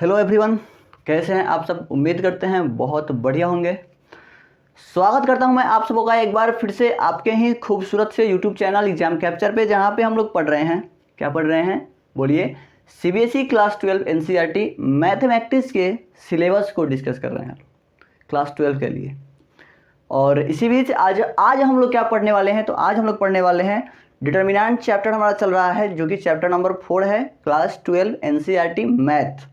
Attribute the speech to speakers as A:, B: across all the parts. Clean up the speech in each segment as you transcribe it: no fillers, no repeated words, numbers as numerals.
A: Hello everyone, कैसे हैं आप सब। उम्मीद करते हैं बहुत बढ़िया होंगे। स्वागत करता हूं मैं आप सबों का एक बार फिर से आपके ही खूबसूरत से यूट्यूब चैनल एग्जाम कैप्चर पे, जहां पे हम लोग पढ़ रहे हैं। क्या पढ़ रहे हैं बोलिए? सीबीएसई क्लास 12 एनसीईआरटी मैथमेटिक्स के सिलेबस को डिस्कस कर रहे हैं क्लास 12 के लिए। और इसी बीच आज हम लोग क्या पढ़ने वाले हैं, तो आज हम लोग पढ़ने वाले हैं डिटर्मिनेंट चैप्टर हमारा चल रहा है, जो कि चैप्टर नंबर 4 है क्लास 12 एनसीईआरटी मैथ।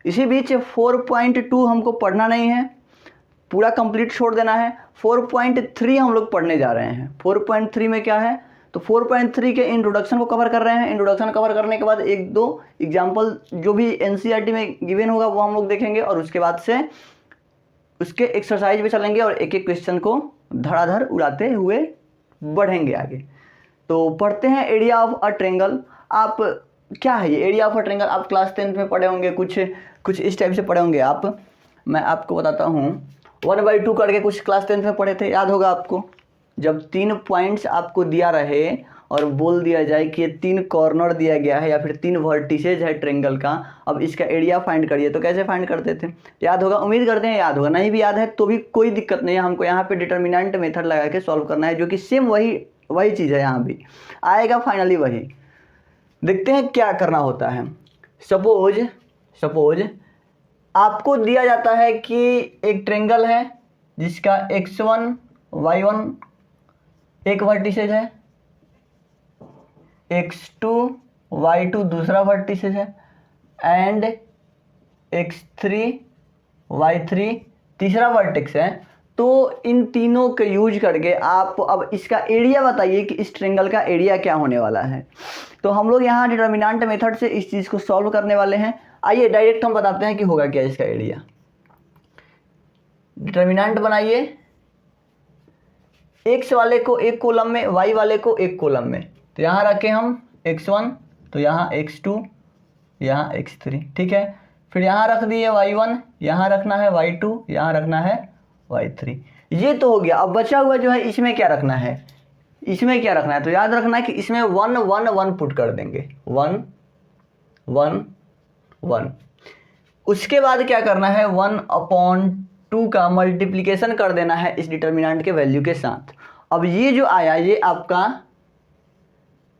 A: इसी बीच 4.2 हमको पढ़ना नहीं है, पूरा कंप्लीट छोड़ देना है। 4.3 हम लोग पढ़ने जा रहे हैं। 4.3 में क्या है, तो 4.3 के इंट्रोडक्शन को कवर कर रहे हैं। इंट्रोडक्शन कवर करने के बाद एक दो एग्जाम्पल जो भी एनसीईआरटी में गिवन होगा वो हम लोग देखेंगे, और उसके बाद से उसके एक्सरसाइज पे चलेंगे और एक एक क्वेश्चन को धड़ाधड़ उड़ाते हुए बढ़ेंगे आगे। तो पढ़ते हैं एरिया ऑफ अ ट्रायंगल। आप क्या है ये एरिया ऑफ अ ट्रायंगल, आप क्लास 10th में पढ़े होंगे, कुछ इस टाइप से पढ़े होंगे आप। मैं आपको बताता हूँ, 1/2 करके कुछ क्लास 10th में पढ़े थे, याद होगा आपको। जब 3 पॉइंट्स आपको दिया रहे और बोल दिया जाए कि ये 3 कॉर्नर दिया गया है या फिर 3 वर्टिसेज है ट्रायंगल का, अब इसका एरिया फाइंड करिए, तो कैसे फाइंड करते थे? याद होगा, उम्मीद करते हैं याद होगा। नहीं भी याद है तो भी कोई दिक्कत नहीं है, हमको यहाँ पे डिटर्मिनेंट मेथड लगा के सॉल्व करना है, जो कि सेम वही चीज़ है, यहाँ भी आएगा फाइनली वही। देखते हैं क्या करना होता है। सपोज आपको दिया जाता है कि एक ट्रायंगल है जिसका x1 y1 एक वर्टिसेज है, x2 y2 दूसरा वर्टिसेज है, एंड x3 y3 तीसरा वर्टेक्स है। तो इन तीनों के यूज करके आप अब इसका एरिया बताइए कि इस ट्रायंगल का एरिया क्या होने वाला है। तो हम लोग यहाँ डिटर्मिनेंट मेथड से इस चीज़ को सॉल्व करने वाले हैं। आइए डायरेक्ट हम बताते हैं कि होगा क्या इसका एरिया। डिटर्मिनेंट बनाइए, x वाले को एक कॉलम में, y वाले को एक कॉलम में। तो यहाँ रखें हम x1, तो यहाँ x2, यहाँ x3, ठीक है। फिर यहाँ रख दिए y1, यहाँ रखना है y2, यहाँ रखना है y3। ये तो हो गया। अब बचा हुआ जो है इसमें क्या रखना है, तो याद रखना है कि इसमें 1 1 1 पुट कर देंगे, 1 1 1। उसके बाद क्या करना है, 1/2 का मल्टीप्लिकेशन कर देना है इस डिटर्मिनेंट के वैल्यू के साथ। अब ये जो आया ये आपका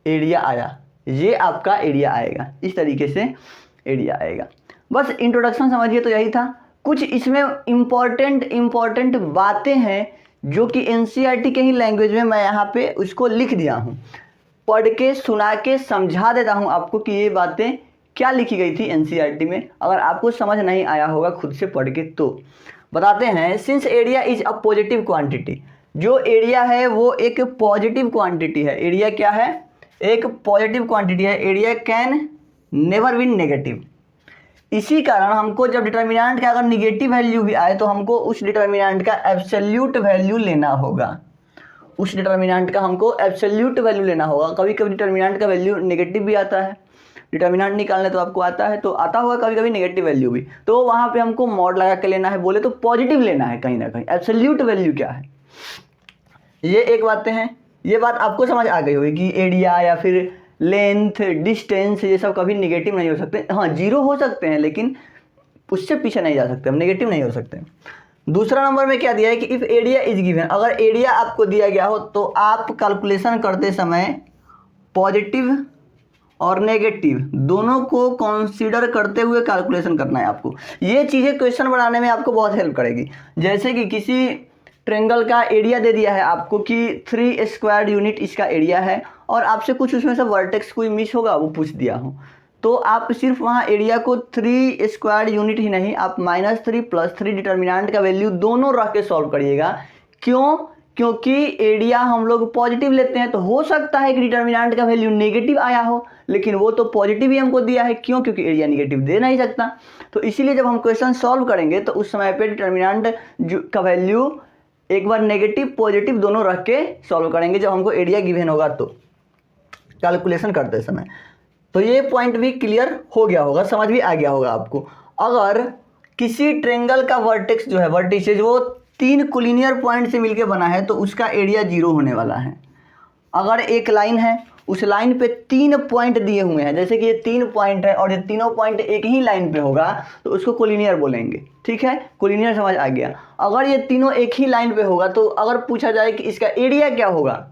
A: एरिया आया, ये आपका एरिया आएगा, इस तरीके से एरिया आएगा। बस इंट्रोडक्शन समझिए तो यही था। कुछ इसमें इम्पॉर्टेंट बातें हैं जो कि एनसीईआरटी के ही लैंग्वेज में मैं यहाँ पे उसको लिख दिया हूँ, पढ़ के सुना के समझा देता हूँ आपको कि ये बातें क्या लिखी गई थी एनसीईआरटी में। अगर आपको समझ नहीं आया होगा खुद से पढ़ के तो बताते हैं। Since area is a positive quantity, जो एरिया है वो एक पॉजिटिव क्वांटिटी है। एरिया क्या है? एक पॉजिटिव क्वांटिटी है। Area can never be negative. इसी कारण हमको जब डिटर्मिनेंट का अगर निगेटिव वैल्यू भी आए तो हमको उस डिटर्मिनेंट का एब्सोल्यूट वैल्यू लेना होगा। कभी कभी डिटर्मिनेंट का वैल्यू नेगेटिव भी आता है, डिटर्मिनेंट निकालने तो आपको आता है, तो आता होगा कभी कभी नेगेटिव वैल्यू भी, तो वहाँ पे हमको मॉड लगा के लेना है। बोले तो पॉजिटिव लेना है कहीं ना कहीं। एब्सोल्यूट वैल्यू क्या है, ये एक बातें हैं। ये बात आपको समझ आ गई होगी कि एरिया या फिर लेंथ, डिस्टेंस, ये सब कभी निगेटिव नहीं हो सकते। हाँ, जीरो हो सकते हैं लेकिन उससे पीछे नहीं जा सकते, हम नेगेटिव नहीं हो सकते। दूसरा नंबर में क्या दिया है कि इफ़ एरिया इज गिवन, अगर एरिया आपको दिया गया हो तो आप कैलकुलेशन करते समय पॉजिटिव और नेगेटिव दोनों को कंसीडर करते हुए कैलकुलेशन करना है आपको। ये चीज़ें क्वेश्चन बनाने में आपको बहुत हेल्प करेगी। जैसे कि किसी ट्रायंगल का एरिया दे दिया है आपको कि 3 स्क्वायर यूनिट इसका एरिया है, और आपसे कुछ उसमें से वर्टेक्स कोई मिस होगा वो पूछ दिया हो, तो आप सिर्फ वहाँ एरिया को 3 स्क्वायर यूनिट ही नहीं, आप -3 +3 डिटर्मिनेंट का वैल्यू दोनों रख के सॉल्व करिएगा। क्यों? क्योंकि एरिया हम लोग पॉजिटिव लेते हैं, तो हो सकता है कि डिटर्मिनेंट का वैल्यू नेगेटिव आया हो, लेकिन वो तो पॉजिटिव ही हमको दिया है। क्यों? क्योंकि एरिया नेगेटिव दे नहीं सकता। तो इसीलिए जब हम क्वेश्चन सॉल्व करेंगे तो उस समय पे डिटर्मिनेंट का वैल्यू एक बार नेगेटिव पॉजिटिव दोनों रख के सॉल्व करेंगे जब हमको एरिया गिवन होगा, तो कैलकुलेशन करते समय। तो ये पॉइंट भी क्लियर हो गया होगा, समझ भी आ गया होगा आपको। अगर किसी ट्रायंगल का वर्टेक्स जो है, वर्टिसेज, वो 3 कोलिनियर पॉइंट से मिलकर बना है तो उसका एरिया 0 होने वाला है। अगर एक लाइन है उस लाइन पे 3 पॉइंट दिए हुए हैं, जैसे कि ये 3 पॉइंट है और ये तीनों पॉइंट एक ही लाइन पे होगा तो उसको कोलिनियर बोलेंगे। ठीक है, कोलिनियर समझ आ गया। अगर ये तीनों एक ही लाइन पे होगा तो अगर पूछा जाए कि इसका एरिया क्या होगा,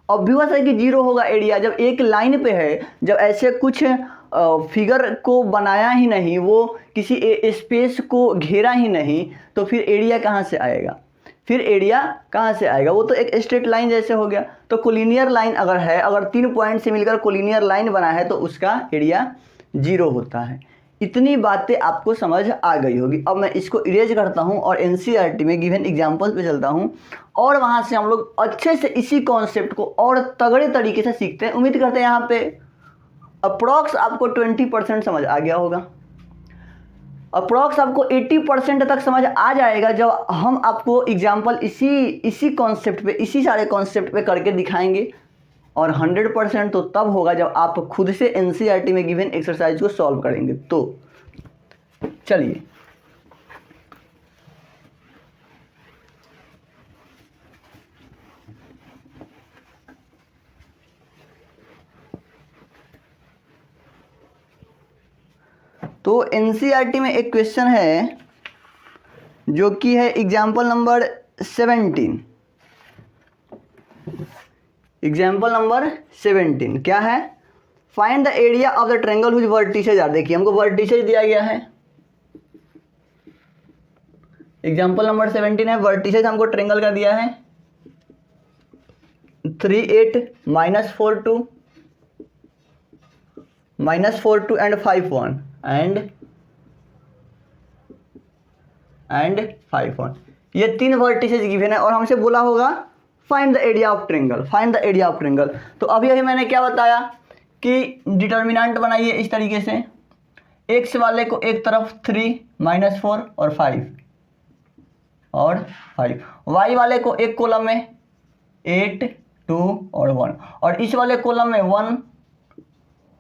A: ऑब्वियस है कि 0 होगा एरिया। जब एक लाइन पे है, जब ऐसे कुछ फिगर को बनाया ही नहीं, वो किसी स्पेस को घेरा ही नहीं, तो फिर एरिया कहाँ से आएगा? फिर एरिया कहाँ से आएगा? वो तो एक स्ट्रेट लाइन जैसे हो गया। तो कोलिनियर लाइन अगर है, अगर 3 पॉइंट से मिलकर कोलिनियर लाइन बना है तो उसका एरिया 0 होता है। इतनी बातें आपको समझ आ गई होगी। अब मैं इसको इरेज करता हूँ और एनसीईआरटी में गिवन एग्जाम्पल पे चलता हूँ और वहाँ से हम लोग अच्छे से इसी कॉन्सेप्ट को और तगड़े तरीके से सीखते हैं। उम्मीद करते हैं यहाँ पे अप्रॉक्स आपको 20% समझ आ गया होगा। अप्रॉक्स आपको 80% तक समझ आ जाएगा जब हम आपको एग्जाम्पल इसी कॉन्सेप्ट पे, इसी सारे कॉन्सेप्ट पे करके दिखाएंगे। और 100% तो तब होगा जब आप खुद से एनसीईआरटी में गिवन एक्सरसाइज को सॉल्व करेंगे। तो चलिए तो एनसीईआरटी में एक क्वेश्चन है जो कि है एग्जाम्पल नंबर 17। एग्जाम्पल नंबर 17 क्या है? Find the area of the triangle whose vertices are. देखिए हमको वर्टिसेज दिया गया है। एग्जाम्पल नंबर 17 है, वर्टिसेज हमको ट्रायंगल का दिया है 3 8 -4 2 -4 2 एंड 5 1 एंड 5 1। ये 3 वर्टिसेज गिवन है और हमसे बोला होगा find the area of triangle, find the area of triangle. तो अभी मैंने क्या बताया कि डिटर्मिनेंट बनाइए इस तरीके से, एक्स वाले को एक तरफ 3 -4 और 5 वाई वाले को एक कॉलम में 8 2 और 1 और इस वाले कॉलम में 1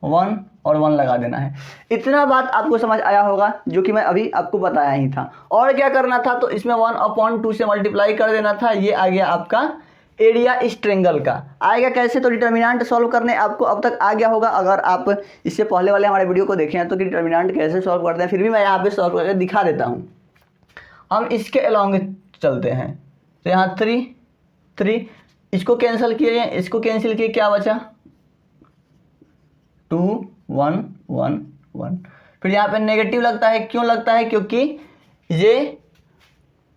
A: 1 और 1 लगा देना है। इतना बात आपको समझ आया होगा जो कि मैं अभी आपको बताया ही था। और क्या करना था? तो इसमें 1/2 से मल्टीप्लाई कर देना था। ये आ गया आपका एरिया इस ट्रायंगल का। आएगा कैसे? तो डिटर्मिनेंट सॉल्व करने आपको अब तक आ गया होगा। अगर आप इससे पहले वाले हमारे वीडियो को देखे हैं तो कि डिटर्मिनेंट कैसे सॉल्व करते हैं, फिर भी मैं यहाँ पे सॉल्व करके दिखा देता हूँ। हम इसके अलॉन्ग चलते हैं। तो यहाँ 3 इसको कैंसिल किए, इसको कैंसिल किए, क्या बचा? 2 1 1 1। फिर यहाँ पे नेगेटिव लगता है। क्यों लगता है? क्योंकि ये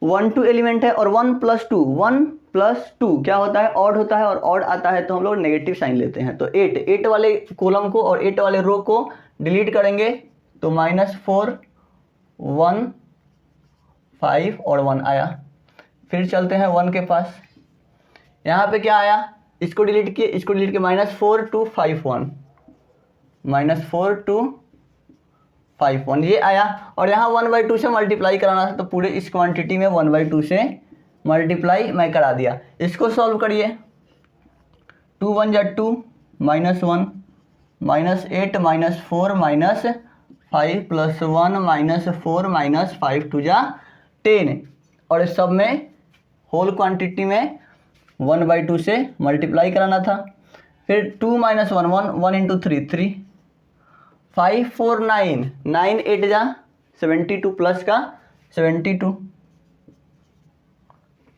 A: 1 2 एलिमेंट है और 1 + 2 क्या होता है? ऑड होता है और ऑड आता है तो हम लोग नेगेटिव साइन लेते हैं। तो 8 वाले कॉलम को और 8 वाले रो को डिलीट करेंगे तो -4 1 5 और 1 आया। फिर चलते हैं 1 के पास। यहाँ पे क्या आया? इसको डिलीट किए, इसको डिलीट किए, -4 2 5 1 -4 2 5 1 ये आया। और यहाँ 1/2 से मल्टीप्लाई कराना था तो पूरे इस क्वांटिटी में 1/2 से मल्टीप्लाई मैं करा दिया। इसको सॉल्व करिए। 2 1 जा 2 -1 -8 -4 -5 +1 -4 -5 2 जा 10 और इस सब में होल क्वांटिटी में 1/2 से मल्टीप्लाई कराना था। फिर 2 - 1 1 1 × 3 3 5 4 9 9 8 जा 72 प्लस का 72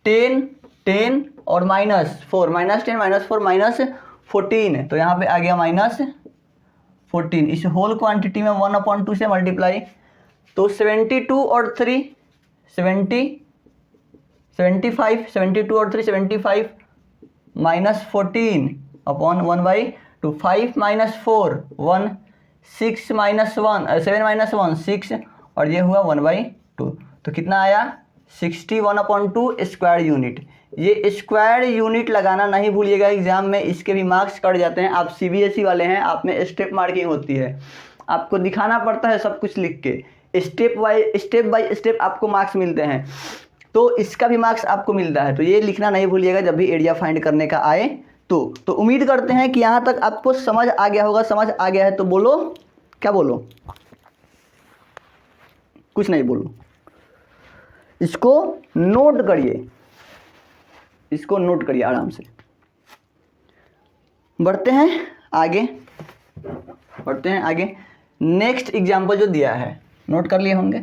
A: 10 10 और -4 -10 -4 -14 तो यहाँ पे आ गया -14। इस होल क्वांटिटी में 1/2 से मल्टीप्लाई तो 72 और 3 70 75 72 और 3 75 -14 अपॉन 1/2 5 -4 1 6 -1 7 -1 6 और ये हुआ 1/2 तो कितना आया? 61/2 स्क्वायर यूनिट। ये स्क्वायर यूनिट लगाना नहीं भूलिएगा, एग्जाम में इसके भी मार्क्स कट जाते हैं। आप सीबीएसई वाले हैं, आप में स्टेप मार्किंग होती है, आपको दिखाना पड़ता है सब कुछ लिख के, स्टेप बाय स्टेप आपको मार्क्स मिलते हैं। तो इसका भी मार्क्स आपको मिलता है, तो ये लिखना नहीं भूलिएगा जब भी एरिया फाइंड करने का आए। तो उम्मीद करते हैं कि यहाँ तक आपको समझ आ गया होगा। समझ आ गया है तो बोलो, क्या बोलो? कुछ नहीं बोलो। इसको नोट करिए, इसको नोट करिए आराम से। बढ़ते हैं आगे बढ़ते हैं आगे। नेक्स्ट एग्जाम्पल जो दिया है नोट कर लिए होंगे।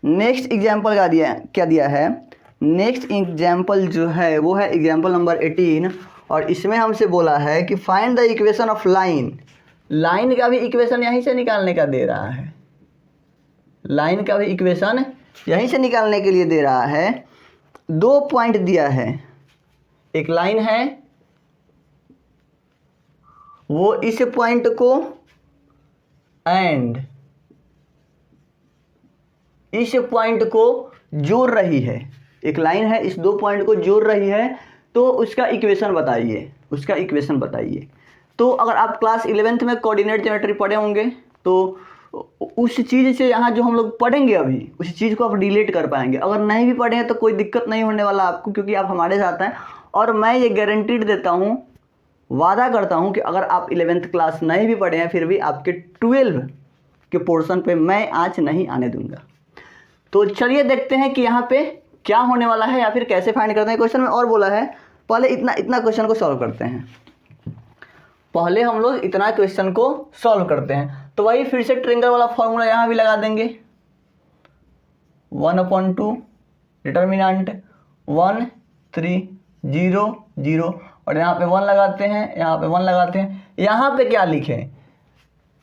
A: नेक्स्ट एग्जाम्पल का क्या दिया है। नेक्स्ट एग्जाम्पल जो है वो है एग्जाम्पल नंबर 18 और इसमें हमसे बोला है कि find the equation of line. Line का भी इक्वेशन यहीं से निकालने का दे रहा है। लाइन का भी इक्वेशन यहीं से निकालने के लिए दे रहा है। 2 पॉइंट दिया है, एक लाइन है वो इस पॉइंट को एंड इस पॉइंट को जोड़ रही है। एक लाइन है इस 2 पॉइंट को जोड़ रही है, तो उसका इक्वेशन बताइए, उसका इक्वेशन बताइए। तो अगर आप क्लास 11th में कोऑर्डिनेट ज्योमेट्री पढ़े होंगे तो उस चीज़ से यहाँ जो हम लोग पढ़ेंगे अभी उस चीज़ को आप रिलेट कर पाएंगे। अगर नहीं भी पढ़े हैं तो कोई दिक्कत नहीं होने वाला आपको, क्योंकि आप हमारे साथ हैं। और मैं ये गारंटीड देता हूँ, वादा करता हूँ कि अगर आप 11th क्लास नहीं भी पढ़े हैं फिर भी आपके 12 के पोर्शन पे मैं आँच नहीं आने दूंगा। तो चलिए देखते हैं कि यहाँ पे क्या होने वाला है या फिर कैसे फाइंड करते हैं। क्वेश्चन में और बोला है, पहले इतना क्वेश्चन को सॉल्व करते हैं। पहले हम लोग इतना क्वेश्चन को सॉल्व करते हैं। तो वही फिर से ट्रायंगल वाला फॉर्मूला यहाँ भी लगा देंगे। 1/2 डिटर्मिनेंट 1 3 0 0 और यहाँ पे 1 लगाते हैं, यहाँ पे 1 लगाते हैं। यहाँ पे क्या लिखें,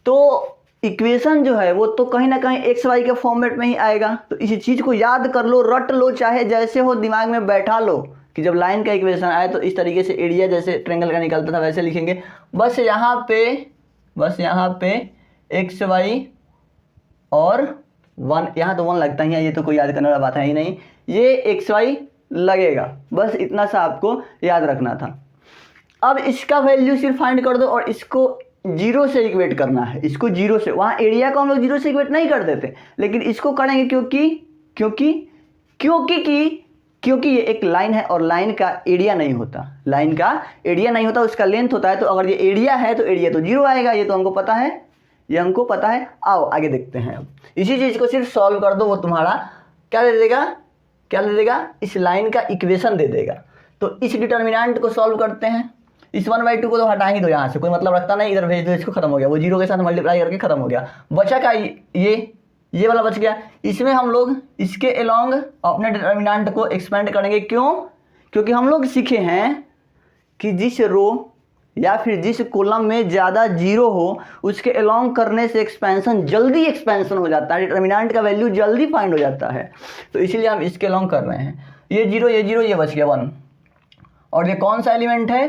A: तो इक्वेशन जो है वो तो कहीं ना कहीं एक्स वाई के फॉर्मेट में ही आएगा। तो इसी चीज़ को याद कर लो, रट लो, चाहे जैसे हो दिमाग में बैठा लो कि जब लाइन का इक्वेशन आए तो इस तरीके से एरिया जैसे ट्रायंगल का निकलता था वैसे लिखेंगे। बस यहाँ पे एक्स वाई और 1, यहाँ तो 1 लगता ही है, ये तो कोई याद करने वाला बात है ही नहीं, ये एक्स वाई लगेगा। बस इतना सा आपको याद रखना था। अब इसका वैल्यू सिर्फ फाइंड कर दो और इसको 0 से इक्वेट करना है। इसको 0 से, वहाँ एरिया को हम लोग 0 से इक्वेट नहीं कर देते, लेकिन इसको करेंगे क्योंकि ये एक लाइन है और लाइन का एरिया नहीं होता, लाइन का एरिया नहीं होता, उसका लेंथ होता है। तो अगर ये एरिया है तो एरिया तो 0 आएगा, ये तो हमको पता है, ये हमको पता है। आओ आगे देखते हैं। अब इसी चीज़ को सिर्फ सॉल्व कर दो, वो तुम्हारा क्या दे देगा, इस लाइन का इक्वेशन दे देगा। तो इस डिटर्मिनेंट को सॉल्व करते हैं। इस 1/2 को तो हटा ही दो, यहाँ से कोई मतलब रखता नहीं, इधर भेज दो, इसको खत्म हो गया, वो 0 के साथ मल्टीप्लाई करके खत्म हो गया। बचा का ये वाला बच गया। इसमें हम लोग इसके अलोंग अपने डिटर्मिनेंट को एक्सपेंड करेंगे। क्योंकि हम लोग सीखे हैं कि जिस रो या फिर जिस कॉलम में ज़्यादा 0 हो उसके अलोंग करने से जल्दी एक्सपेंशन हो जाता है, डिटर्मिनेंट का वैल्यू जल्दी फाइंड हो जाता है। तो इसीलिए हम इसके अलोंग कर रहे हैं। ये 0 ये बच गया 1। और ये कौन सा एलिमेंट है,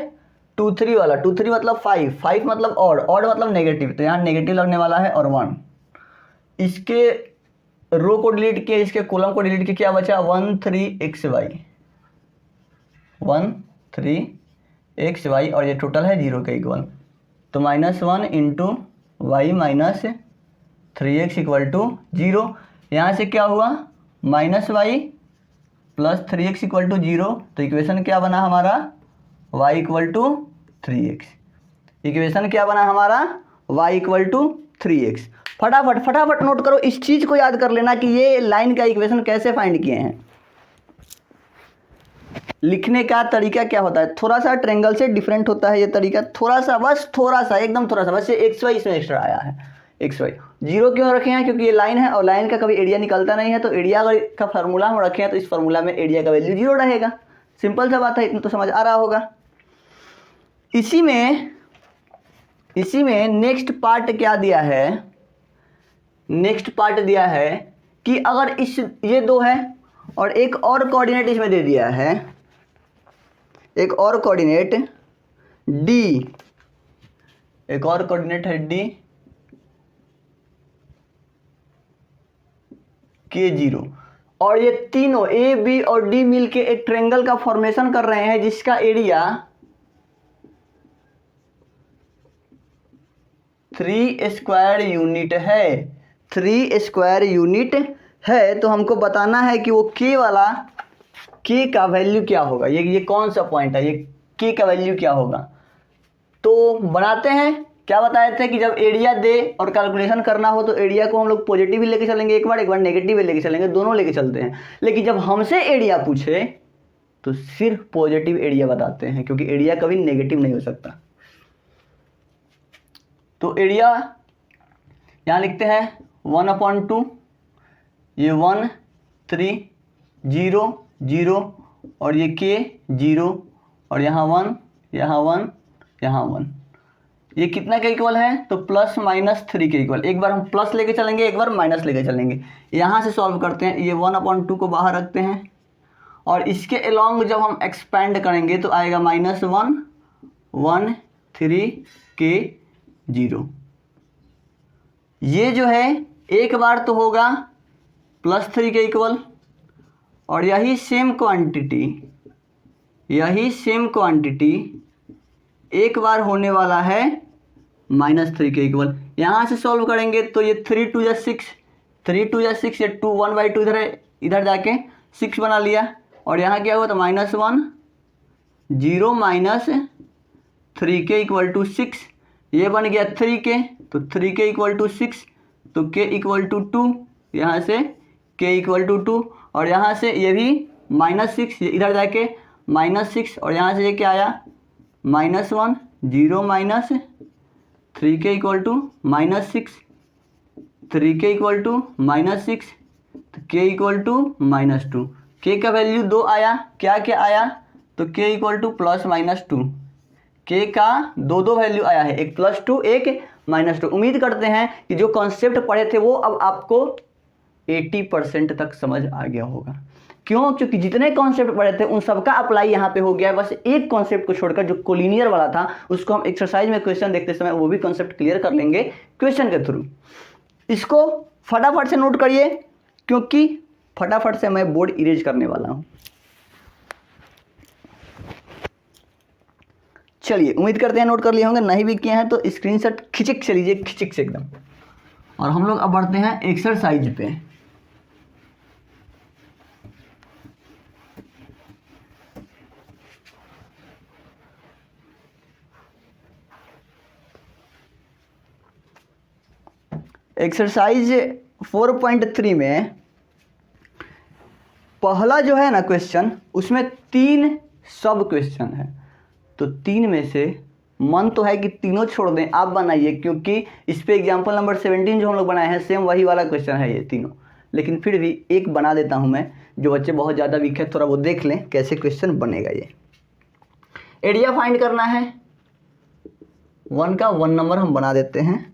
A: 2 3 वाला। 2 3 मतलब 5 मतलब ऑड मतलब नेगेटिव, तो यहाँ नेगेटिव लगने वाला है। और 1 इसके रो को डिलीट किया, इसके कॉलम को डिलीट किया, क्या बचा 1 3 xy 1 3 xy और ये टोटल है 0 के इक्वल। तो -1 into y minus 3x equal to 0। यहाँ से क्या हुआ -y plus 3x equal to 0। तो इक्वेशन क्या बना हमारा, y equal to 3x। Equation क्या बना हमारा, y इक्वल टू 3x। फटाफट नोट करो, इस चीज़ को याद कर लेना कि ये लाइन का इक्वेशन कैसे फाइंड किए हैं। लिखने का तरीका क्या होता है, थोड़ा सा ट्रायंगल से डिफरेंट होता है ये तरीका, थोड़ा सा, एकदम थोड़ा सा, बस ये एक्स वाई इसमें एक्स्ट्रा आया है। एक्स वाई 0 क्यों रखे हैं, क्योंकि ये लाइन है और लाइन का कभी एरिया निकलता नहीं है। तो एरिया अगर का फार्मूला हम रखे हैं तो इस फार्मूला में एरिया का वैल्यू 0 रहेगा। सिंपल सा बात है, इतना तो समझ आ रहा होगा। इसी में नेक्स्ट पार्ट क्या दिया है, नेक्स्ट पार्ट दिया है कि अगर ये 2 है और एक और कोऑर्डिनेट इसमें दे दिया है, एक और कोऑर्डिनेट D, एक और कोऑर्डिनेट है D K0 और ये तीनों A B और D मिलके एक ट्रायंगल का फॉर्मेशन कर रहे हैं जिसका एरिया 3 स्क्वायर यूनिट है। 3 स्क्वायर यूनिट है। तो हमको बताना है कि वो K का वैल्यू क्या होगा। ये कौन सा पॉइंट है, ये K का वैल्यू क्या होगा। तो बनाते हैं क्या बताए थे कि जब एरिया दे और कैलकुलेशन करना हो तो एरिया को हम लोग पॉजिटिव भी लेके चलेंगे एक बार नेगेटिव भी लेके चलेंगे, दोनों लेके चलते हैं। लेकिन जब हमसे एरिया पूछे तो सिर्फ पॉजिटिव एरिया बताते हैं, क्योंकि एरिया कभी नेगेटिव नहीं हो सकता। तो एरिया यहाँ लिखते हैं 1/2, ये 1 3 0 0 और ये k 0 और यहाँ 1 यहाँ 1 यहाँ 1। ये कितना के इक्वल है? तो +-3 के इक्वल। एक बार हम प्लस लेके चलेंगे, एक बार माइनस लेके चलेंगे। यहाँ से सॉल्व करते हैं, ये 1/2 को बाहर रखते हैं और इसके अलोंग जब हम एक्सपेंड करेंगे तो आएगा -1 1 3 के 0। ये जो है एक बार तो होगा +3 के इक्वल और यही सेम क्वांटिटी एक बार होने वाला है -3 के इक्वल। यहाँ से सॉल्व करेंगे तो ये 3 2 6, 3 2 6, ये 2 1/2 इधर जाके 6 बना लिया और यहाँ क्या हुआ तो -1 0 -3 के इक्वल टू 6, ये बन गया 3 के, तो 3 के इक्वल टू 6, तो k इक्वल टू 2, यहाँ से k इक्वल टू 2 और यहाँ से ये भी -6, ये इधर जाके -6 और यहाँ से ये क्या आया -1 0 3 के इक्वल टू -6, 3 के इक्वल टू -6, तो k इक्वल टू -2, k का वैल्यू 2 आया। क्या आया तो k इक्वल टू +-2, k का दो वैल्यू आया है, एक +2 एक -2। उम्मीद करते हैं कि जो कॉन्सेप्ट पढ़े थे वो अब आपको 80% तक समझ आ गया होगा। क्यों? क्योंकि जितने कॉन्सेप्ट पढ़े थे उन सबका अप्लाई यहाँ पे हो गया है। बस एक कॉन्सेप्ट को छोड़कर जो कोलिनियर वाला था उसको हम एक्सरसाइज में क्वेश्चन देखते समय वो भी कॉन्सेप्ट क्लियर कर लेंगे क्वेश्चन के थ्रू। इसको फटाफट से नोट करिए क्योंकि फटाफट से मैं बोर्ड इरेज करने वाला हूँ। चलिए, उम्मीद करते हैं नोट कर लिए होंगे, नहीं भी किए हैं तो स्क्रीनशॉट खिंचिक से लीजिए, खिंचिक से एकदम। और हम लोग अब बढ़ते हैं एक्सरसाइज पे। एक्सरसाइज 4.3 में पहला जो है ना क्वेश्चन, उसमें 3 सब क्वेश्चन है। तो 3 में से मन तो है कि तीनों छोड़ दें, आप बनाइए, क्योंकि इस पे एग्जाम्पल नंबर 17 जो हम लोग बनाए हैं सेम वही वाला क्वेश्चन है ये तीनों। लेकिन फिर भी एक बना देता हूं मैं, जो बच्चे बहुत ज़्यादा वीक है थोड़ा वो देख लें कैसे क्वेश्चन बनेगा। ये एरिया फाइंड करना है, 1 का 1 नंबर हम बना देते हैं,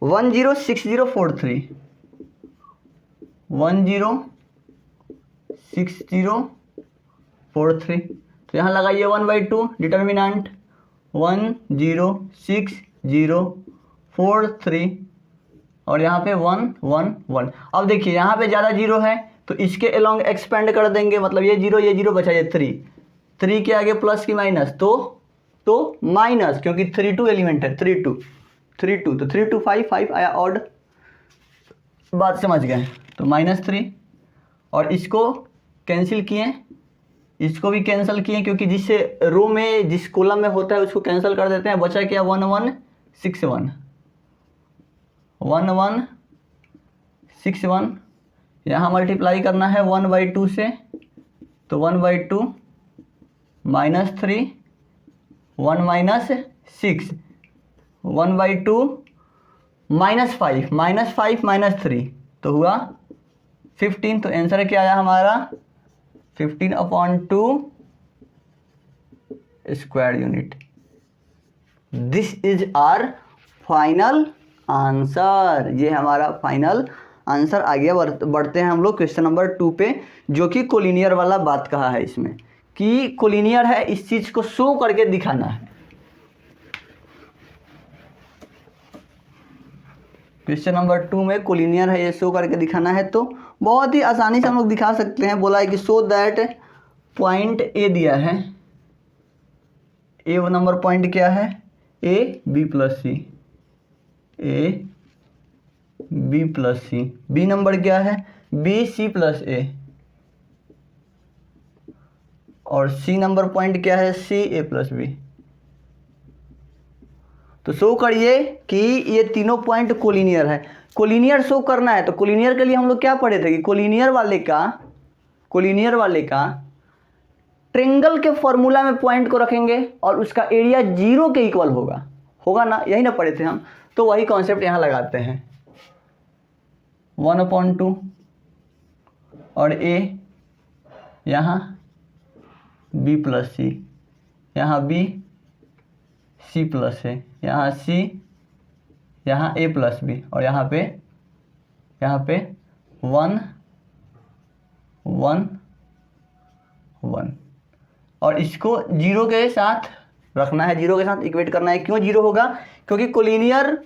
A: 106043, 106043। तो यहाँ लगाइए 1/2 डिटर्मिनेंट 106043 और यहाँ पे 1 1 1। अब देखिए यहाँ पे ज़्यादा जीरो है तो इसके अलोंग एक्सपेंड कर देंगे, मतलब ये जीरो बचा, ये 3 के आगे प्लस की माइनस, तो माइनस, क्योंकि 3 2 एलिमेंट है, 3 2 तो 3 2 5 आया ऑड। बात समझ गए? तो -3 और इसको कैंसिल किए, इसको भी कैंसिल किए, क्योंकि जिस रो में जिस कॉलम में होता है उसको कैंसिल कर देते हैं। बचा क्या 1161, 1161। यहाँ मल्टीप्लाई करना है 1/2 से, तो 1/2 -3 1 -6 1/2 -5 -3 तो हुआ 15। तो आंसर क्या आया हमारा 15/2 square unit. This is our final answer. ये हमारा फाइनल आंसर आ गया। बढ़ते हैं हम लोग क्वेश्चन नंबर 2 पे, जो कि कोलिनियर वाला बात कहा है इसमें कि कोलिनियर है, इस चीज को शो करके दिखाना है। क्वेश्चन नंबर 2 में कोलिनियर है, ये शो करके दिखाना है। तो बहुत ही आसानी से हम लोग दिखा सकते हैं। बोला है कि शो दैट पॉइंट ए दिया है, ए नंबर पॉइंट क्या है a b plus c, a b plus c. B number क्या है बी सी प्लस ए, और सी नंबर पॉइंट क्या है सी ए प्लस बी। तो शो करिए कि ये तीनों पॉइंट कोलिनियर है। कोलिनियर शो करना है तो कोलिनियर के लिए हम लोग क्या पढ़े थे कि कोलिनियर वाले का ट्रेंगल के फॉर्मूला में पॉइंट को रखेंगे और उसका एरिया 0 के इक्वल होगा ना, यही ना पढ़े थे हम। तो वही कॉन्सेप्ट यहाँ लगाते हैं, 1/2 और a यहाँ b प्लस सी, यहाँ b c प्लस है, यहाँ c, यहाँ a प्लस b, और यहाँ पे 1 1 1, और इसको 0 के साथ रखना है, 0 के साथ इक्वेट करना है। क्यों 0 होगा? क्योंकि कोलिनियर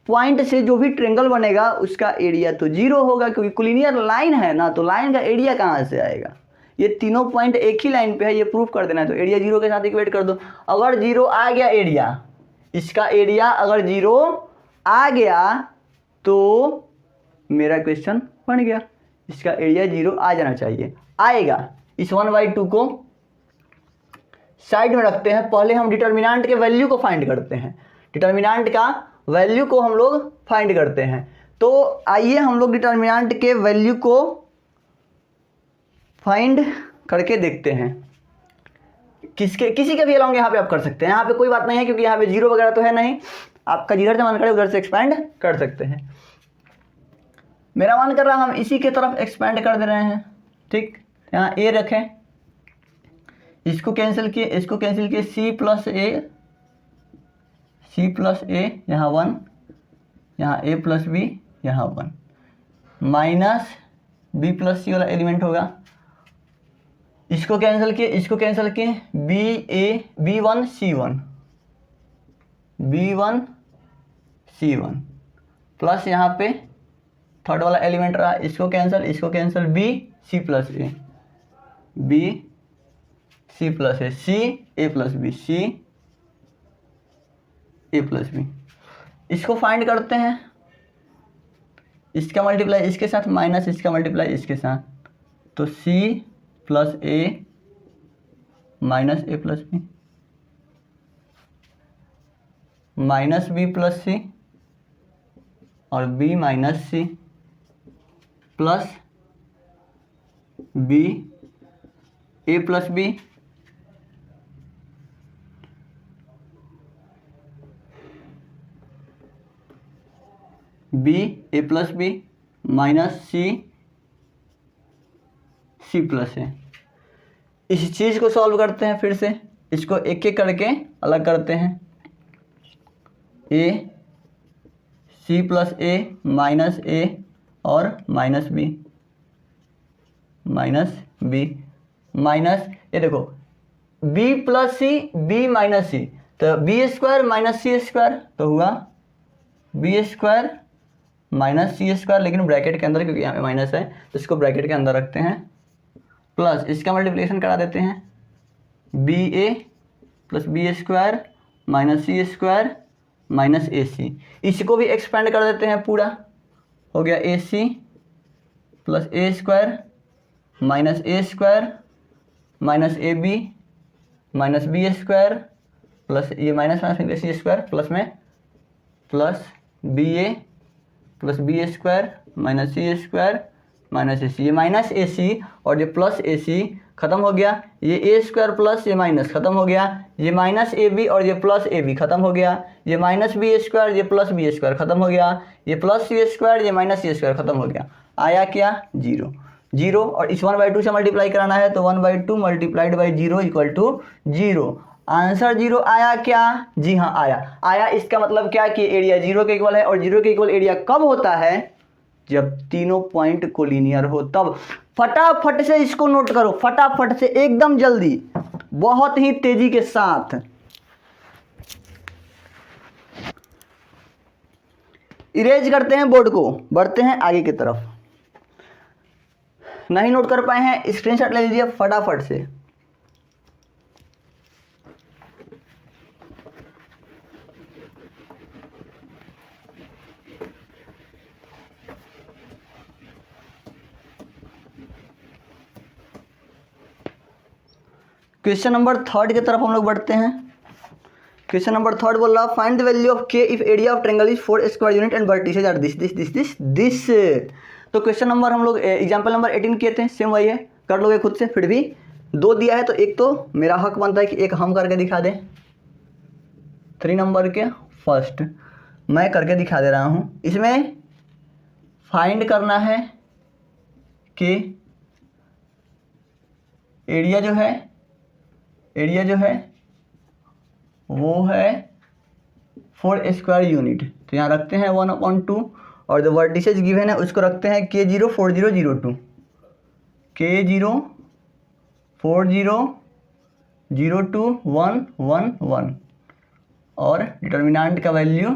A: पॉइंट से जो भी ट्रेंगल बनेगा उसका एरिया तो 0 होगा, क्योंकि कोलिनियर लाइन है ना, तो लाइन का एरिया कहाँ से आएगा? ये तीनों पॉइंट एक ही लाइन पे है, ये प्रूफ कर देना है। तो एरिया 0 के साथ इक्वेट कर दो। अगर 0 आ गया एरिया, इसका एरिया अगर 0 आ गया तो मेरा क्वेश्चन बन गया, इसका एरिया 0 आ जाना चाहिए, आएगा। इस 1/2 को साइड में रखते हैं। पहले हम डिटर्मिनेंट के वैल्यू को फाइंड करते हैं, डिटर्मिनेंट का वैल्यू को हम लोग फाइंड करते हैं। तो आइए हम लोग डिटर्मिनेंट के वैल्यू को फाइंड करके देखते हैं। किसी के भी अलाउंग यहाँ पे आप कर सकते हैं, यहाँ पे कोई बात नहीं है, क्योंकि यहाँ पे 0 वगैरह तो है नहीं। आपका जिधर से मन करे उधर से एक्सपेंड कर सकते हैं। मेरा मन कर रहा हम इसी के तरफ एक्सपेंड कर दे रहे हैं, ठीक। यहाँ a रखें, इसको कैंसिल किए, c प्लस a, यहाँ 1, यहाँ a प्लस b, यहाँ 1, माइनस b प्लस c वाला एलिमेंट होगा। इसको कैंसिल किए, b1 c1 प्लस यहाँ पे थर्ड वाला एलिमेंट रहा, इसको cancel b c plus a, b c plus a, c a plus b, c a plus b। इसको फाइंड करते हैं, इसका मल्टीप्लाई इसके साथ माइनस इसका मल्टीप्लाई इसके साथ, तो c plus a minus a plus b, minus b plus c और b minus c plus b a plus b a plus b minus c plus है। इस चीज़ को सॉल्व करते हैं, फिर से इसको एक एक करके अलग करते हैं। a c plus a minus a और माइनस b माइनस ये देखो b plus c b minus c, तो b square minus c square, तो हुआ b square minus c square, लेकिन ब्रैकेट के अंदर, क्योंकि यहाँ पे माइनस है तो इसको ब्रैकेट के अंदर रखते हैं, प्लस इसका मल्टीप्लिकेशन करा देते हैं, ba plus b square minus c square minus ac। इसको भी एक्सपेंड कर देते हैं, पूरा हो गया ac plus a square minus a square minus ab minus b square plus ये माइनस c स्क्वायर प्लस में plus ba plus b square minus c square minus ac, ये माइनस ac और ये प्लस ac खत्म हो गया, ये a square plus ये माइनस खत्म हो गया, ये माइनस ab और ये प्लस ab खत्म हो गया, ये माइनस b स्क्वायर ये प्लस b स्क्वायर खत्म हो गया, ये प्लस c स्क्वायर ये माइनस c स्क्वायर खत्म हो गया। आया क्या? 0 और इस 1/2 से मल्टीप्लाई कराना है, तो 1/2 multiplied by 0 equal to 0। Answer 0 आया क्या? जी हाँ आया। इसका मतलब क्या कि एरिया 0 के इक्वल है, और 0 के इक्वल एरिया कब होता है? जब तीनों पॉइंट कोलिनियर हो तब। फटाफट से इसको नोट करो, फटाफट से, एकदम जल्दी, बहुत ही तेजी के साथ। इरेज करते हैं बोर्ड को, बढ़ते हैं आगे की तरफ। नहीं नोट कर पाए हैं, स्क्रीनशॉट ले लीजिए फटाफट से। क्वेश्चन नंबर 3 की तरफ हम लोग बढ़ते हैं। क्वेश्चन नंबर 3 बोल रहा find the value of k if area of triangle is 4 square unit and vertices are this. तो क्वेश्चन नंबर हम लोग एग्जांपल नंबर 18 किए थे, सेम वही है, कर लोगे खुद से। फिर भी 2 दिया है तो एक तो मेरा हक बनता है कि एक हम करके दिखा दें। 3 नंबर के फर्स्ट मैं करके दिखा दे रहा हूँ। इसमें फाइंड करना है कि एरिया जो है वो है 4 स्क्वायर यूनिट। तो यहाँ रखते हैं 1/2 और जो वर्टिसेज गिवन है उसको रखते हैं K0 40 02 K0 40 02 1 1 1 और डिटर्मिनेंट का वैल्यू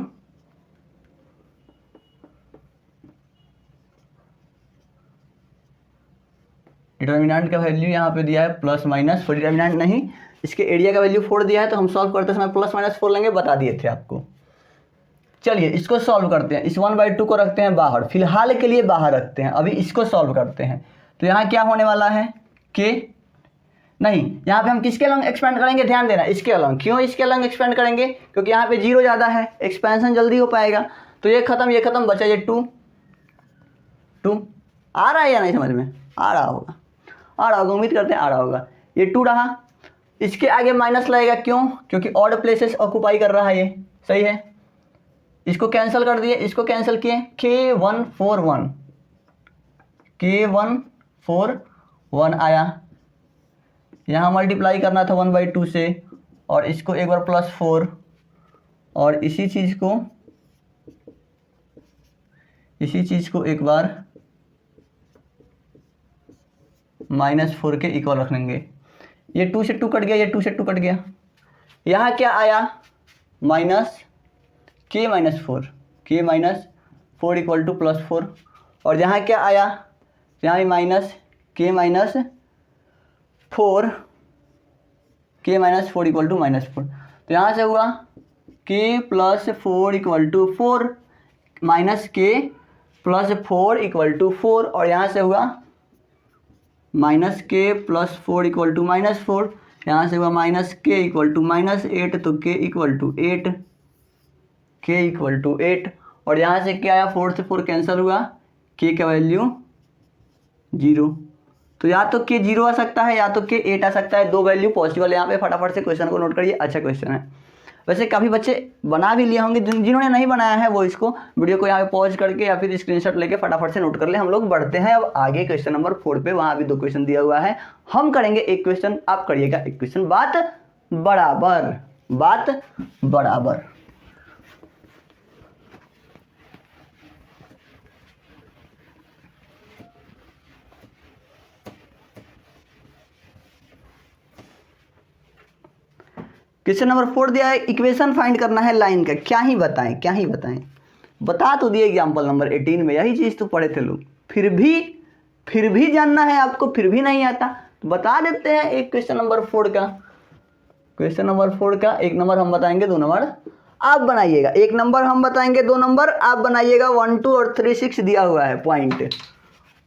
A: यहाँ पे दिया है प्लस माइनस 4। डिटर्मिनेंट नहीं, इसके एरिया का वैल्यू 4 दिया है तो हम सॉल्व करते समय प्लस माइनस 4 लेंगे, बता दिए थे आपको। चलिए इसको सॉल्व करते हैं। इस 1/2 को रखते हैं बाहर, फिलहाल के लिए बाहर रखते हैं। अभी इसको सॉल्व करते हैं तो यहाँ क्या होने वाला है के नहीं, यहाँ पे हम किसके अलॉन्ग एक्सपेंड करेंगे, ध्यान देना, इसके अलॉन्ग। क्यों इसके अलॉन्ग एक्सपेंड करेंगे? क्योंकि यहाँ पे 0 ज़्यादा है, एक्सपेंशन जल्दी हो पाएगा। तो ये खत्म बचा ये 2 आ रहा है या नहीं समझ में? आ रहा होगा, उम्मीद करते हैं आ रहा होगा। ये 2 रहा, इसके आगे माइनस लगेगा। क्यों? क्योंकि ऑड प्लेसेस ऑक्यूपाई कर रहा है ये, सही है। इसको कैंसिल कर दिए, इसको कैंसिल किए, K1 आया। यहाँ मल्टीप्लाई करना था 1/2 से और इसको एक बार +4 और इसी चीज़ को एक बार -4 के इक्वल रख लेंगे। ये 2 से 2 कट गया, ये 2 से 2 कट गया। यहाँ क्या आया? K -4 = +4 और यहाँ क्या आया? यहाँ भी K -4 = -4। तो यहाँ से हुआ K + 4 = 4 K + 4 = 4 और यहाँ से हुआ -K + 4 = -4। यहाँ से हुआ -K = -8 तो K = 8 और यहाँ से क्या आया? 4 से 4 कैंसिल हुआ, K का वैल्यू 0। तो या तो K 0 आ सकता है या तो K 8 आ सकता है। 2 वैल्यू पॉसिबल है यहाँ पे। फटाफट से क्वेश्चन को नोट करिए, अच्छा क्वेश्चन है। वैसे काफ़ी बच्चे बना भी लिए होंगे, जिन्होंने नहीं बनाया है वो इसको वीडियो को यहाँ पे पॉज करके या फिर स्क्रीनशॉट लेके फटाफट से नोट कर ले। हम लोग बढ़ते हैं अब आगे क्वेश्चन नंबर 4 पे। वहाँ भी 2 क्वेश्चन दिया हुआ है, हम करेंगे 1 क्वेश्चन, आप करिएगा 1 क्वेश्चन, बात बराबर। क्वेश्चन नंबर 4 दिया है, इक्वेशन फाइंड करना है लाइन का। क्या ही बताएं, बता तो दिए एग्जाम्पल नंबर 18 में, यही चीज़ तो पढ़े थे लोग। फिर भी जानना है आपको, फिर भी नहीं आता तो बता देते हैं। एक क्वेश्चन नंबर 4 का 1 नंबर हम बताएंगे, 2 नंबर आप बनाइएगा। 1 नंबर हम बताएंगे, 2 नंबर आप बनाइएगा। 1 2 और 3 6 दिया हुआ है पॉइंट।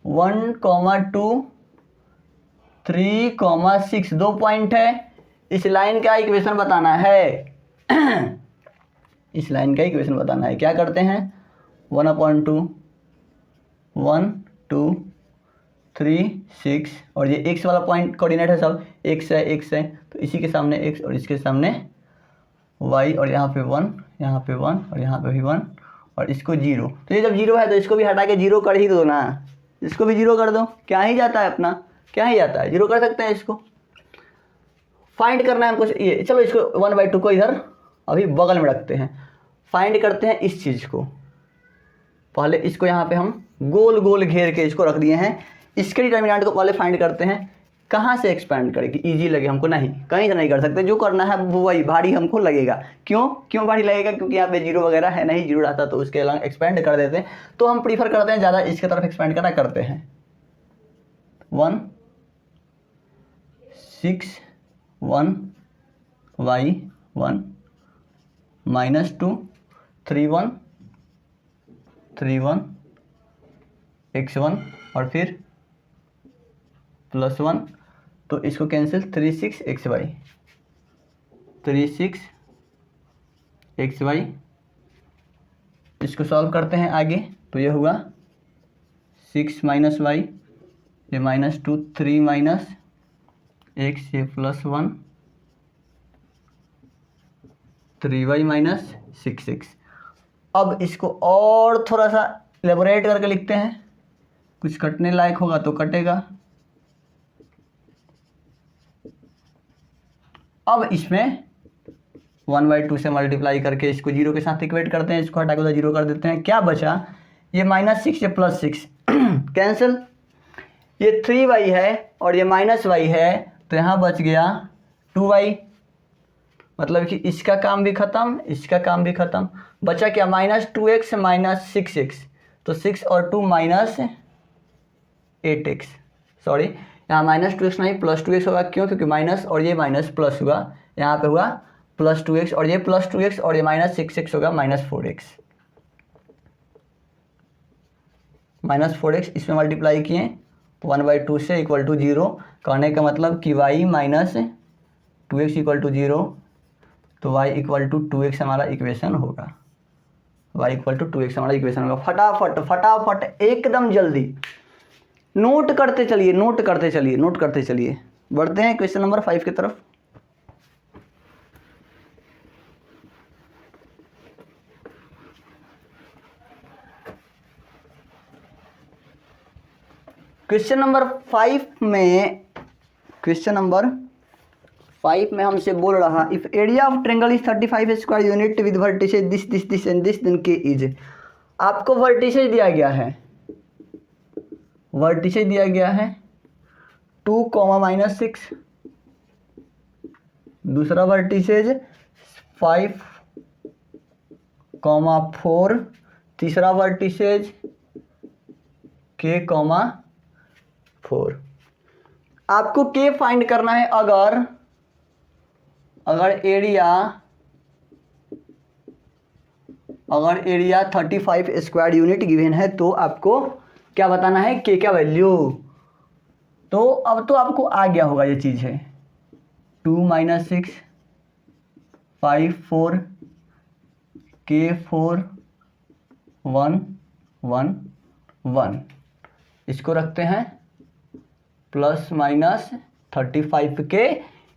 A: 1, 2, 3, 6 2 पॉइंट है। इस लाइन का इक्वेशन बताना है। क्या करते हैं? 1/2 1 2 3 6 और ये x वाला पॉइंट कोऑर्डिनेट है, सब x है तो इसी के सामने x और इसके सामने y और यहाँ पे 1 और यहाँ पे भी 1 और इसको 0। तो ये जब 0 है तो इसको भी हटा के 0 कर ही दो ना, इसको भी 0 कर दो। क्या ही जाता है अपना, 0 कर सकते हैं। इसको फाइंड करना है हमको ये। चलो इसको 1/2 को इधर अभी बगल में रखते हैं, फाइंड करते हैं इस चीज़ को। पहले इसको यहाँ पे हम गोल घेर के इसको रख दिए हैं। इसके डिटर्मिनेंट को पहले फाइंड करते हैं, कहाँ से एक्सपेंड करें कि ईजी लगे हमको। नहीं, कहीं से नहीं कर सकते, जो करना है वो वही भारी हमको लगेगा। क्यों भारी लगेगा? क्योंकि यहाँ पे 0 वगैरह है नहीं, 0 रहता तो उसके अलग एक्सपेंड कर देते हैं। तो हम प्रीफर करते हैं ज़्यादा इसके तरफ एक्सपेंड करते हैं। 1 6 1 y 1 -2 3 1 x 1 और फिर +1 तो इसको कैंसिल 3 6 xy 3 6 एक्स वाई। इसको सॉल्व करते हैं आगे, तो ये हुआ 6 माइनस वाई, ये -2, 3 माइनस एक्स, ये +1, 3y माइनस 6x। अब इसको और थोड़ा सा एलेबोरेट करके लिखते हैं, कुछ कटने लायक होगा तो कटेगा। अब इसमें 1/2 से मल्टीप्लाई करके इसको 0 के साथ इक्वेट करते हैं, इसको हटा के 0 कर देते हैं। क्या बचा, ये -6 ये +6 कैंसिल, ये 3y है और ये -y है, तो यहाँ बच गया 2y। मतलब कि इसका काम भी ख़त्म, इसका काम भी ख़त्म। बचा क्या, -2x -6x, तो 6 और 2 -8x। सॉरी, यहाँ -2x नहीं +2x होगा, क्यों, क्योंकि माइनस और ये माइनस प्लस हुआ, यहाँ पे हुआ +2x और ये +2x और ये -6x होगा -4x। -4x इसमें मल्टीप्लाई किए 1/2 से इक्वल टू 0। कहने का मतलब कि y -2x इक्वल टू 0, तो y इक्वल टू 2x हमारा इक्वेशन होगा। y इक्वल टू 2x हमारा इक्वेशन होगा। फटाफट फटाफट एकदम जल्दी नोट करते चलिए, नोट करते चलिए, नोट करते चलिए। बढ़ते हैं क्वेश्चन नंबर 5 की तरफ। क्वेश्चन नंबर 5 में हमसे बोल रहा, if area of triangle is 35 square unit with vertices this this this and this, then k is. आपको वर्टिसेज दिया गया है, वर्टिसेज दिया गया है 2, -6, दूसरा वर्टिसेज 5, 4, तीसरा वर्टिसेज k, 4। आपको k फाइंड करना है। अगर एरिया 35 स्क्वायर यूनिट गिवन है तो आपको क्या बताना है, k का वैल्यू। तो अब तो आपको आ गया होगा ये चीज़ है, 2 -6, 5, 4, k, 4, 1, 1, 1। इसको रखते हैं ±35 के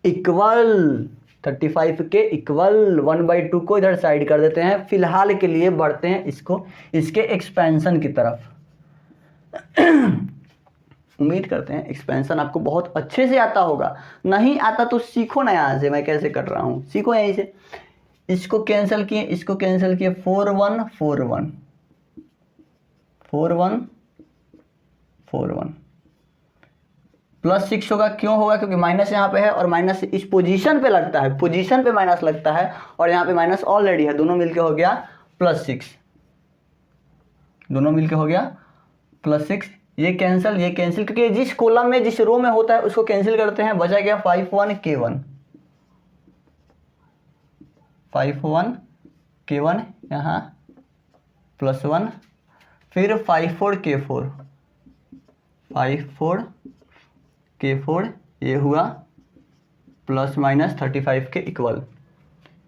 A: इक्वल, 35 के इक्वल। 1/2 को इधर साइड कर देते हैं। फिलहाल के लिए बढ़ते हैं इसके एक्सपेंशन की तरफ। उम्मीद करते हैं एक्सपेंशन आपको बहुत अच्छे से आता होगा। नहीं आता तो सीखो ना, यहाँ से मैं कैसे कर रहा हूँ, सीखो यहीं से। इसको कैंसिल किए, इसको कैंसिल किए, 4 1 4 1 4 1 4 1 +6 होगा। क्यों होगा, क्योंकि माइनस यहाँ पे है और माइनस इस पोजीशन पे लगता है, पोजीशन पे माइनस लगता है और यहाँ पे माइनस ऑलरेडी है, दोनों मिलके हो गया +6, दोनों मिलके हो गया +6। ये कैंसिल, क्योंकि जिस कॉलम में जिस रो में होता है उसको कैंसिल करते हैं। बचा गया 5 1 k 1, 5 1 k 1 यहाँ +1, फिर 5 4 k 4, 5 4 k 4, ये हुआ ±35 के इक्वल।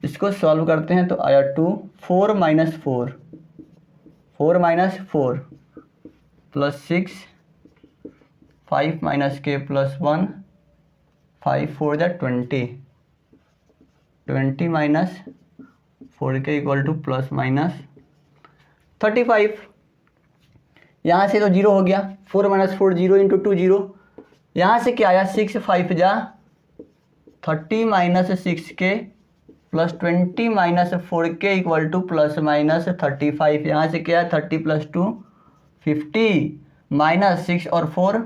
A: इसको सॉल्व करते हैं तो आया 2 4 -4 4 -4 +6 5 k +1 5 4 20 20 -4 के इक्वल टू ±35। यहाँ से तो 0 हो गया, 4 -4 0 × 2 0। यहाँ से क्या आया, 6 5 जा 30 -6 के +20 -4 के इक्वल टू ±35। यहाँ से क्या है, 30 + 2 50 -6 और 4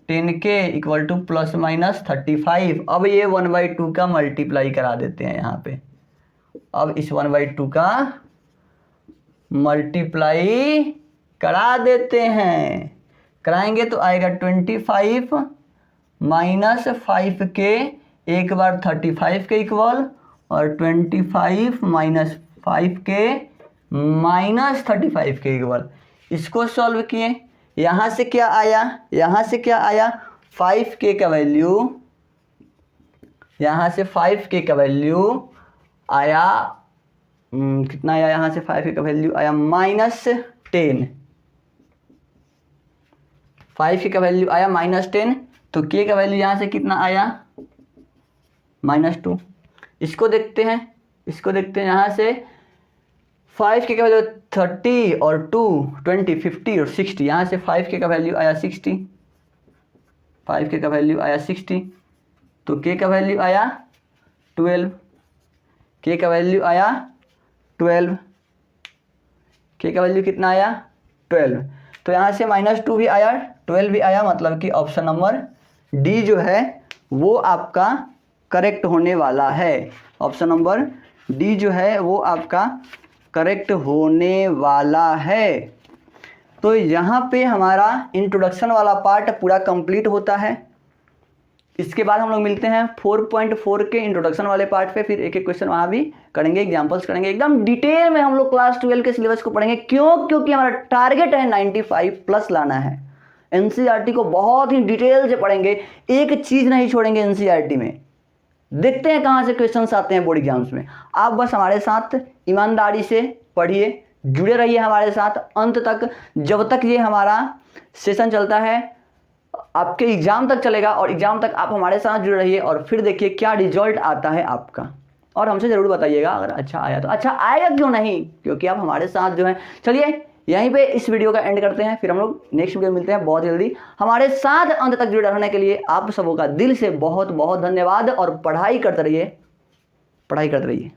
A: 10 के इक्वल टू ±35। अब ये 1/2 का मल्टीप्लाई करा देते हैं यहाँ पे। अब इस 1/2 का मल्टीप्लाई करा देते हैं, कराएंगे तो आएगा 25 -5 के एक बार 35 के इक्वल और 25 -5 के -35 के इक्वल। इसको सॉल्व किए, यहाँ से क्या आया, 5k का वैल्यू, यहाँ से 5k का वैल्यू आया कितना आया यहाँ से, 5 का वैल्यू आया -10, 5 का वैल्यू आया -10, तो k का वैल्यू यहाँ से कितना आया -2। इसको देखते हैं यहाँ से 5 के वैल्यू 30 और 2 20 50 और 60, यहाँ से 5 का वैल्यू आया 60, 5 का वैल्यू आया 60, तो k का वैल्यू आया 12, k का वैल्यू आया 12, k का वैल्यू कितना आया 12। तो यहाँ से -2 भी आया 12 भी आया, मतलब कि ऑप्शन नंबर डी जो है वो आपका करेक्ट होने वाला है। ऑप्शन नंबर डी जो है वो आपका करेक्ट होने वाला है। तो यहाँ पे हमारा इंट्रोडक्शन वाला पार्ट पूरा कंप्लीट होता है। इसके बाद हम लोग मिलते हैं 4.4 के इंट्रोडक्शन वाले पार्ट पे, फिर एक एक क्वेश्चन वहाँ भी करेंगे, एग्जांपल्स करेंगे, एकदम डिटेल में हम लोग क्लास 12 के सिलेबस को पढ़ेंगे। क्योंकि हमारा टारगेट है 95+ लाना है। एनसीईआरटी को बहुत ही डिटेल से पढ़ेंगे, एक चीज़ नहीं छोड़ेंगे एनसीईआरटी में। देखते हैं कहाँ से क्वेश्चंस आते हैं बोर्ड एग्जाम्स में। आप बस हमारे साथ ईमानदारी से पढ़िए, जुड़े रहिए हमारे साथ अंत तक, जब तक ये हमारा सेशन चलता है, आपके एग्ज़ाम तक चलेगा, और एग्ज़ाम तक आप हमारे साथ जुड़े रहिए और फिर देखिए क्या रिजल्ट आता है आपका। और हमसे ज़रूर बताइएगा अगर अच्छा आया तो। अच्छा आएगा क्यों नहीं, क्योंकि आप हमारे साथ जो है। चलिए यहीं पे इस वीडियो का एंड करते हैं, फिर हम लोग नेक्स्ट वीडियो में मिलते हैं बहुत जल्दी। हमारे साथ अंत तक जुड़े रहने के लिए आप सबों का दिल से बहुत बहुत धन्यवाद, और पढ़ाई करते रहिए।